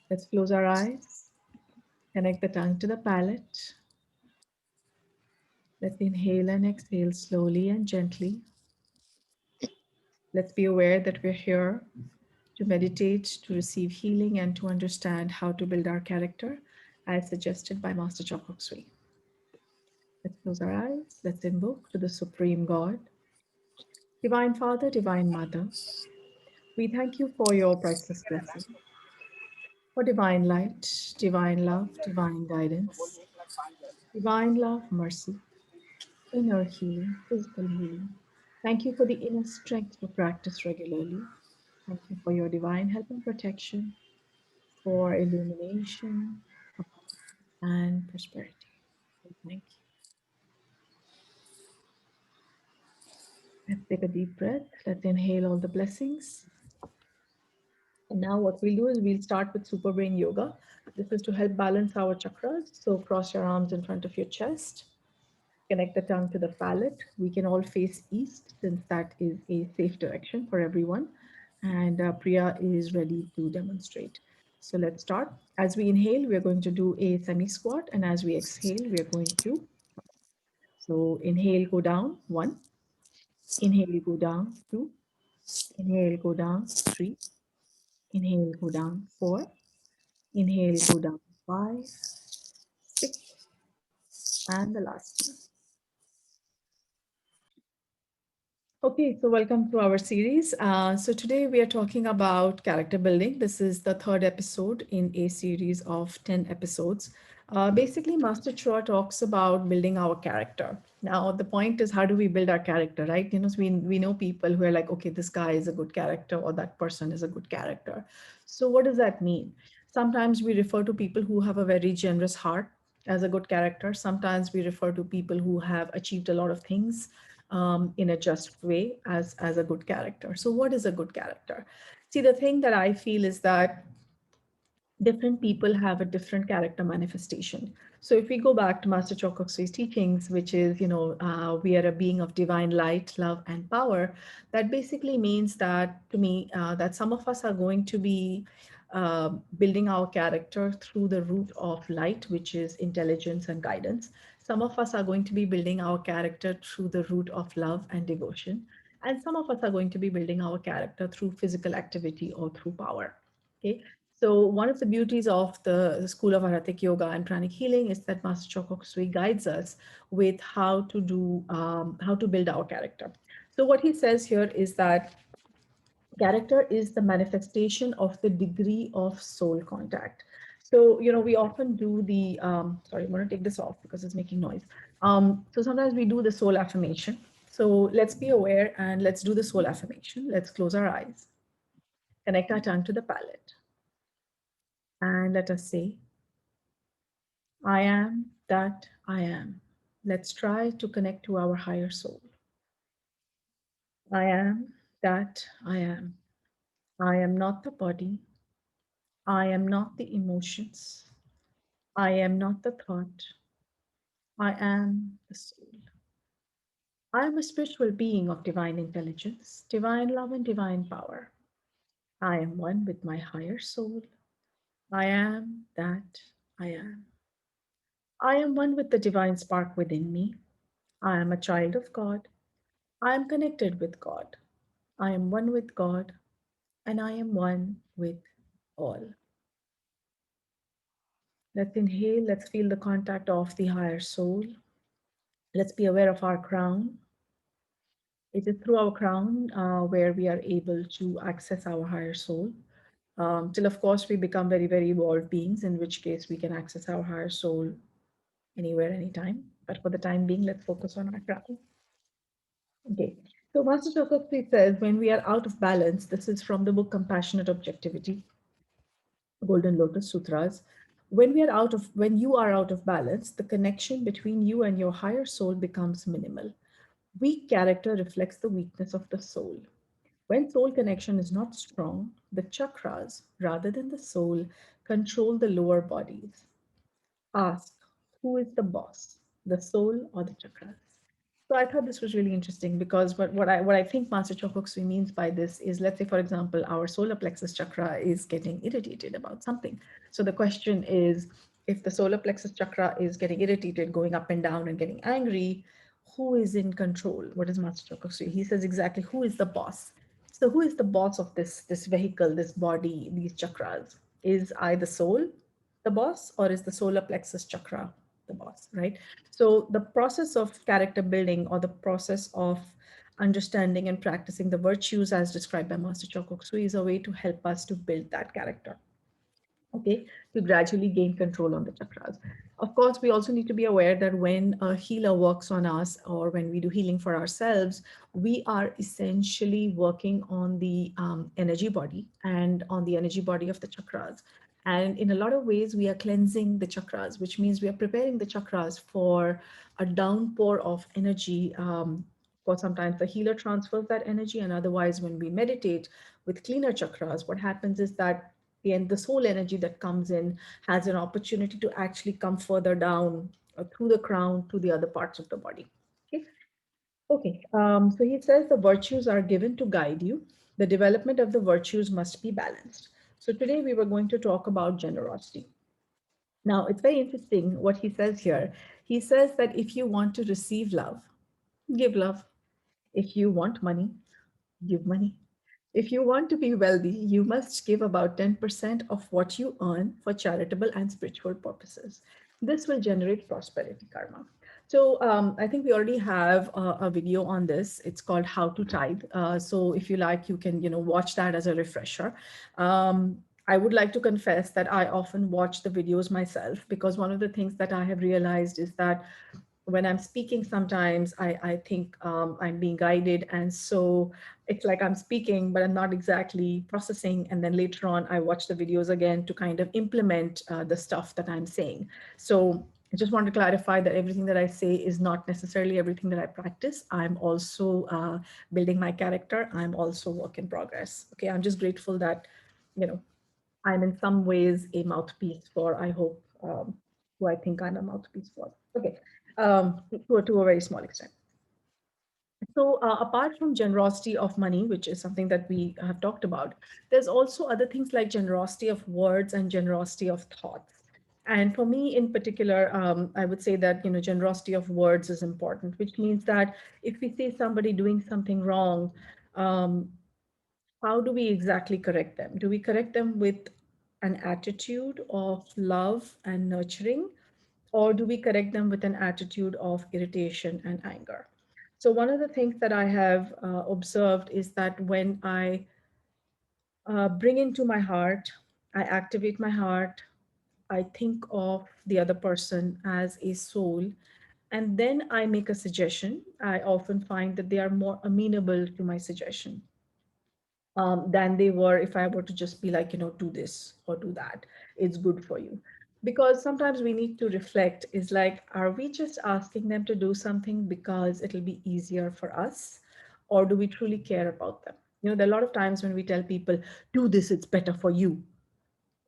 Let's close our eyes, connect the tongue to the palate. Let's inhale and exhale slowly and gently. Let's be aware that we're here to meditate, to receive healing, and to understand how to build our character as suggested by Master Chopak Sui. Let's close our eyes. Let's invoke to the Supreme God, Divine Father, Divine Mother. We thank you for your priceless blessing, for divine light, divine love, divine guidance, divine love, mercy, inner healing, physical healing. Thank you for the inner strength to practice regularly. Thank you for your divine help and protection, for illumination and prosperity. Thank you. Let's take a deep breath. Let's inhale all the blessings. And now what we'll do is we'll start with Super Brain Yoga. This is to help balance our chakras. So cross your arms in front of your chest. Connect the tongue to the palate. We can all face east since that is a safe direction for everyone. And Priya is ready to demonstrate. So let's start. As we inhale, we're going to do a semi squat. And as we exhale, we're going to. So inhale, go down, 1. Inhale, go down, 2. Inhale, go down, 3. Inhale, go down, 4. Inhale, go down, 5, 6, and the last one. Okay, so welcome to our series. So today we are talking about character building. This is the third episode in a series of 10 episodes. Basically, Master Chua talks about building our character. Now, the point is, how do we build our character, right? So we know people who are like, okay, this guy is a good character or that person is a good character. So what does that mean? Sometimes we refer to people who have a very generous heart as a good character. Sometimes we refer to people who have achieved a lot of things in a just way as a good character. So what is a good character? See, the thing that I feel is that different people have a different character manifestation. So if we go back to Master Chokosui's teachings, which is, we are a being of divine light, love, and power, that basically means that to me, that some of us are going to be building our character through the root of light, which is intelligence and guidance. Some of us are going to be building our character through the root of love and devotion. And some of us are going to be building our character through physical activity or through power. Okay. So one of the beauties of the School of Aratic Yoga and Pranic Healing is that Master Choka Sui guides us with how to build our character. So what he says here is that character is the manifestation of the degree of soul contact. So, we often do sorry, I'm going to take this off because it's making noise. So sometimes we do the soul affirmation. So let's be aware and let's do the soul affirmation. Let's close our eyes, connect our tongue to the palate, and let us say, I am that I am. Let's try to connect to our higher soul. I am that I am. I am not the body. I am not the emotions. I am not the thought. I am the soul. I am a spiritual being of divine intelligence, divine love, and divine power. I am one with my higher soul. I am that I am. I am one with the divine spark within me. I am a child of God. I am connected with God. I am one with God, and I am one with all. Let's inhale. Let's feel the contact of the higher soul. Let's be aware of our crown. It is through our crown where we are able to access our higher soul. Till, of course, we become very, very evolved beings, in which case we can access our higher soul anywhere, anytime. But for the time being, let's focus on our crown. Okay. So Master Choksui says, when we are out of balance, this is from the book Compassionate Objectivity, Golden Lotus Sutras. When you are out of balance, the connection between you and your higher soul becomes minimal. Weak character reflects the weakness of the soul. When soul connection is not strong, the chakras, rather than the soul, control the lower bodies. Ask, who is the boss, the soul or the chakras? So I thought this was really interesting because what I think Master Chokoksui means by this is, let's say, for example, our solar plexus chakra is getting irritated about something. So the question is, if the solar plexus chakra is getting irritated, going up and down and getting angry, who is in control? What is Master Chokoksui? He says exactly who is the boss. So who is the boss of this vehicle, this body, these chakras? Is I the soul the boss, or is the solar plexus chakra the boss, right? So the process of character building, or the process of understanding and practicing the virtues as described by Master Chokoksui, is a way to help us to build that character, okay, to gradually gain control on the chakras. Of course, we also need to be aware that when a healer works on us, or when we do healing for ourselves, we are essentially working on the energy body and on the energy body of the chakras. And in a lot of ways, we are cleansing the chakras, which means we are preparing the chakras for a downpour of energy. For sometimes the healer transfers that energy, and otherwise, when we meditate with cleaner chakras, what happens is that the soul energy that comes in has an opportunity to actually come further down through the crown to the other parts of the body. Okay. Okay. So he says the virtues are given to guide you. The development of the virtues must be balanced. So today we were going to talk about generosity. Now it's very interesting what he says here. He says that if you want to receive love, give love. If you want money, give money. If you want to be wealthy, you must give about 10% of what you earn for charitable and spiritual purposes. This will generate prosperity karma. So I think we already have a video on this. It's called How to Tithe. So if you like, you can watch that as a refresher. I would like to confess that I often watch the videos myself, because one of the things that I have realized is that when I'm speaking, sometimes I think I'm being guided. And so it's like I'm speaking, but I'm not exactly processing. And then later on, I watch the videos again to kind of implement the stuff that I'm saying. So I just want to clarify that everything that I say is not necessarily everything that I practice. I'm also building my character. I'm also work in progress. Okay, I'm just grateful that, you know, I'm in some ways a mouthpiece for, I hope, who I think I'm a mouthpiece for. Okay, to a very small extent. So apart from generosity of money, which is something that we have talked about, there's also other things like generosity of words and generosity of thoughts. And for me in particular, I would say that generosity of words is important, which means that if we see somebody doing something wrong, um, how do we exactly correct them? Do we correct them with an attitude of love and nurturing, or do we correct them with an attitude of irritation and anger? So, one of the things that I have observed is that when I bring into my heart, I activate my heart, I think of the other person as a soul, and then I make a suggestion, I often find that they are more amenable to my suggestion than they were if I were to just be like, do this or do that. It's good for you. Because sometimes we need to reflect is like, are we just asking them to do something because it'll be easier for us? Or do we truly care about them? There are a lot of times when we tell people, do this, it's better for you.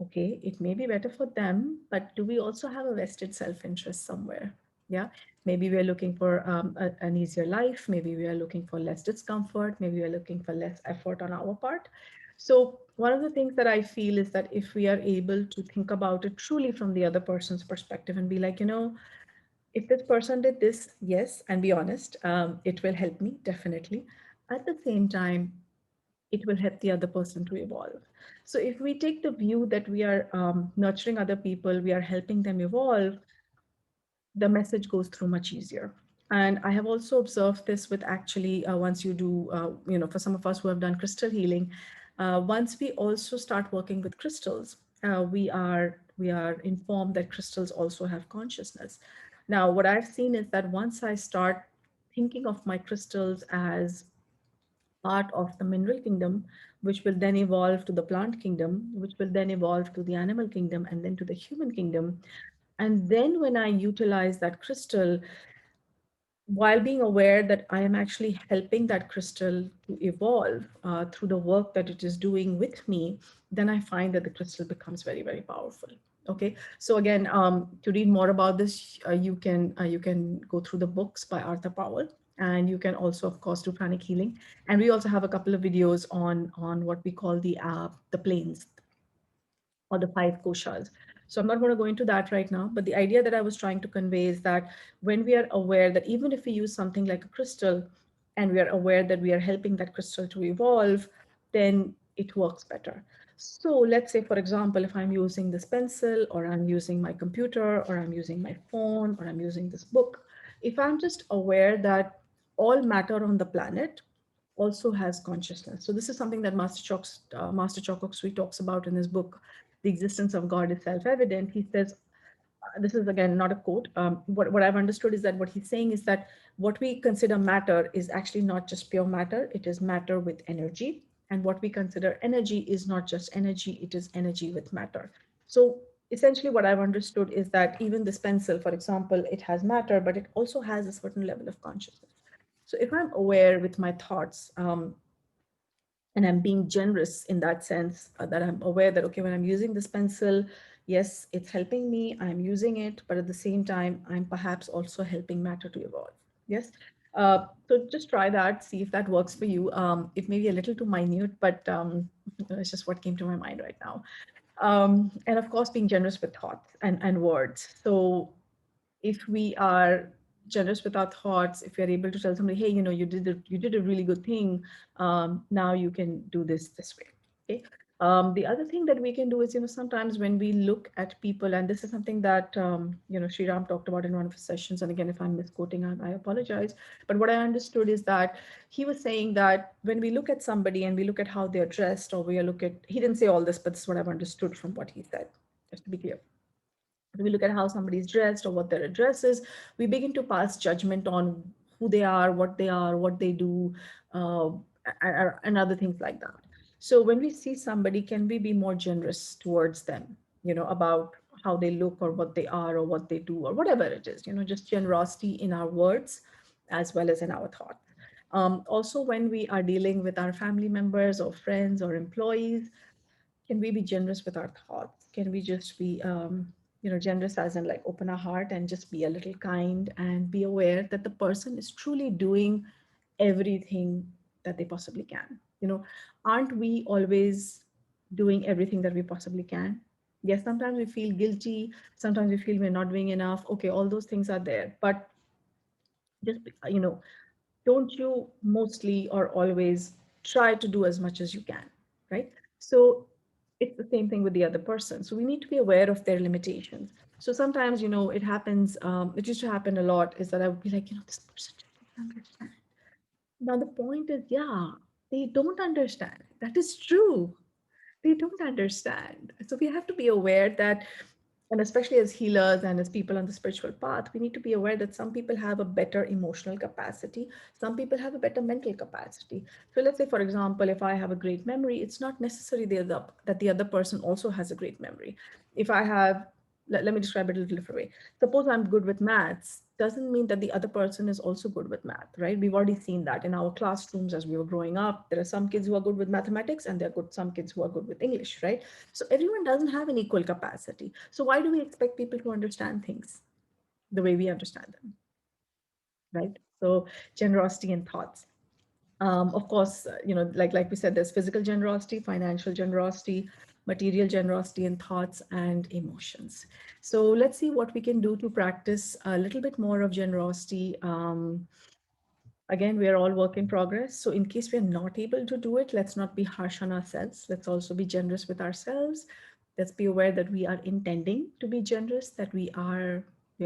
Okay, it may be better for them, but do we also have a vested self-interest somewhere? Yeah, maybe we are looking for an easier life. Maybe we are looking for less discomfort. Maybe we are looking for less effort on our part. So one of the things that I feel is that if we are able to think about it truly from the other person's perspective and be like, if this person did this, yes, and be honest, it will help me definitely. At the same time, it will help the other person to evolve. So if we take the view that we are nurturing other people, we are helping them evolve, the message goes through much easier. And I have also observed this with actually once you do, for some of us who have done crystal healing, once we also start working with crystals, we are informed that crystals also have consciousness. Now, what I've seen is that once I start thinking of my crystals as part of the mineral kingdom, which will then evolve to the plant kingdom, which will then evolve to the animal kingdom, and then to the human kingdom. And then when I utilize that crystal, while being aware that I am actually helping that crystal to evolve through the work that it is doing with me, then I find that the crystal becomes very, very powerful. Okay, so again, to read more about this, you can go through the books by Arthur Powell. And you can also, of course, do pranic healing. And we also have a couple of videos on what we call the planes or the five koshas. So I'm not going to go into that right now, but the idea that I was trying to convey is that when we are aware that even if we use something like a crystal and we are aware that we are helping that crystal to evolve, then it works better. So let's say, for example, if I'm using this pencil or I'm using my computer or I'm using my phone or I'm using this book, if I'm just aware that all matter on the planet also has consciousness. So this is something that Master Choksui talks about in his book, The Existence of God is Self-Evident. He says, this is again not a quote. What I've understood is that what he's saying is that what we consider matter is actually not just pure matter, it is matter with energy. And what we consider energy is not just energy, it is energy with matter. So essentially what I've understood is that even this pencil, for example, it has matter, but it also has a certain level of consciousness. So if I'm aware with my thoughts, and I'm being generous in that sense, that I'm aware that, okay, when I'm using this pencil, yes, it's helping me, I'm using it, but at the same time, I'm perhaps also helping matter to evolve. Yes. So just try that, see if that works for you. It may be a little too minute, but it's just what came to my mind right now. And of course, being generous with thoughts and words. So if we are generous with our thoughts, if we're able to tell somebody, hey, you did a really good thing, now you can do this way. Okay. The other thing that we can do is, sometimes when we look at people, and this is something that Sri Ram talked about in one of his sessions, and again, if I'm misquoting, I apologize. But what I understood is that he was saying that when we look at somebody and we look at how they're dressed, or we look at, he didn't say all this, but this is what I've understood from what he said, just to be clear. We look at how somebody's dressed or what their address is, we begin to pass judgment on who they are, what they do, uh, and other things like that. So when we see somebody, can we be more generous towards them, about how they look or what they are or what they do or whatever it is, just generosity in our words as well as in our thoughts. Also, when we are dealing with our family members or friends or employees, can we be generous with our thoughts? Can we just be generous as in like open our heart and just be a little kind and be aware that the person is truly doing everything that they possibly can? Aren't we always doing everything that we possibly can? Yes, sometimes we feel guilty, sometimes we feel we're not doing enough. Okay, all those things are there, but just don't you mostly or always try to do as much as you can, right? So it's the same thing with the other person. So we need to be aware of their limitations. So sometimes, it happens, it used to happen a lot, is that I would be like, this person just doesn't understand. Now the point is, yeah, they don't understand. That is true. They don't understand. So we have to be aware that, and especially as healers and as people on the spiritual path, we need to be aware that some people have a better emotional capacity, some people have a better mental capacity. So let's say, for example, if I have a great memory, it's not necessary that the other person also has a great memory. If I have, let me describe it a little different way. Suppose I'm good with maths, doesn't mean that the other person is also good with math, right? We've already seen that in our classrooms as we were growing up. There are some kids who are good with mathematics and there are some kids who are good with English, right? So everyone doesn't have an equal capacity. So why do we expect people to understand things the way we understand them, right? So generosity and thoughts. Of course, like we said, there's physical generosity, financial generosity, material generosity in thoughts and emotions. So let's see what we can do to practice a little bit more of generosity. Again, we are all work in progress. So in case we're not able to do it, let's not be harsh on ourselves. Let's also be generous with ourselves. Let's be aware that we are intending to be generous, that we are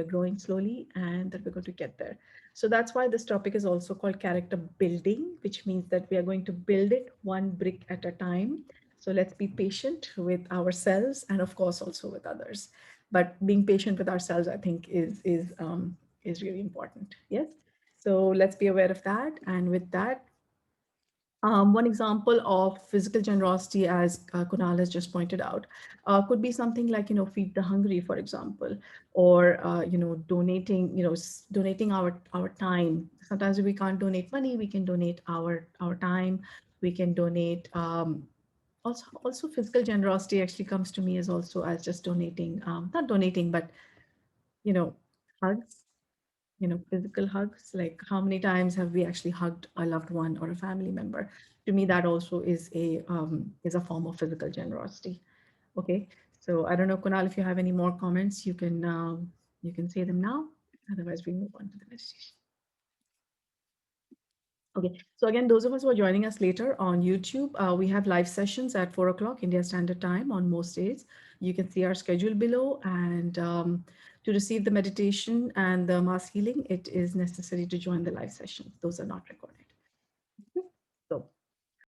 growing slowly and that we're going to get there. So that's why this topic is also called character building, which means that we are going to build it one brick at a time. So let's be patient with ourselves and of course also with others. But being patient with ourselves, I think, is really important. Yes. So let's be aware of that. And with that, one example of physical generosity, as Kunal has just pointed out, could be something like, feed the hungry, for example, or, donating, donating our time. Sometimes if we can't donate money, we can donate our time. We can donate, also physical generosity actually comes to me as also as just donating, not donating, but, you know, hugs, physical hugs. Like how many times have we actually hugged a loved one or a family member? To me, that also is a form of physical generosity. Okay, so I don't know, Kunal, if you have any more comments, you can say them now. Otherwise, we move on to the meditation. Okay, so again, those of us who are joining us later on YouTube, we have live sessions at 4 o'clock India Standard Time on most days. You can see our schedule below, and to receive the meditation and the mass healing, it is necessary to join the live sessions. Those are not recorded.